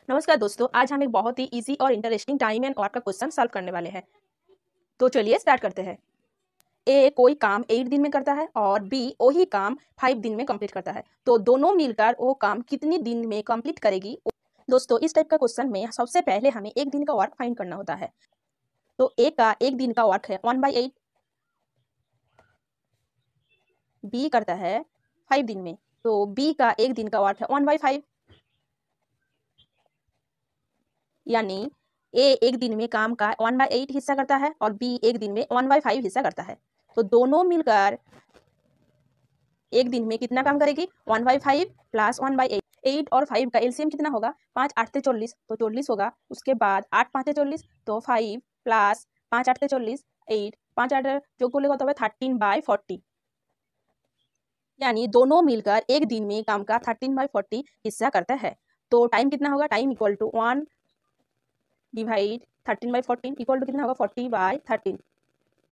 नमस्कार दोस्तों, आज हम एक बहुत ही इजी और इंटरेस्टिंग टाइम एंड वर्क का क्वेश्चन सॉल्व करने वाले हैं। तो चलिए स्टार्ट करते हैं। ए कोई काम 8 दिन में करता है और बी वही काम 5 दिन में कंप्लीट करता है, तो दोनों मिलकर वो काम कितने दिन में कंप्लीट करेगी। दोस्तों, इस टाइप का क्वेश्चन में सबसे पहले हमें एक दिन का वर्क फाइंड करना होता है। तो ए का एक दिन का वर्क है 1/8, बी करता है 5 दिन में, तो बी का एक दिन का वर्क है 1/5। यानी ए एक दिन में काम का 1/8 हिस्सा करता है और बी एक दिन में 1/5 हिस्सा करता है। तो दोनों मिलकर एक दिन में कितना काम करेगी? 1/5 प्लस 1/8। 8 और 5 का एलसीएम कितना होगा? 5 8 से 40, तो 40 होगा। उसके बाद 8 5 से 40, तो 5 प्लस 5 8 से 40, 8 5 8 जो बोलेगा तो 13/40। यानी दोनों मिलकर एक दिन में काम का 13/40 हिस्सा करता है। तो टाइम कितना होगा? Time equal to 1 divide 13/14 equal to कितना होगा? 40/13।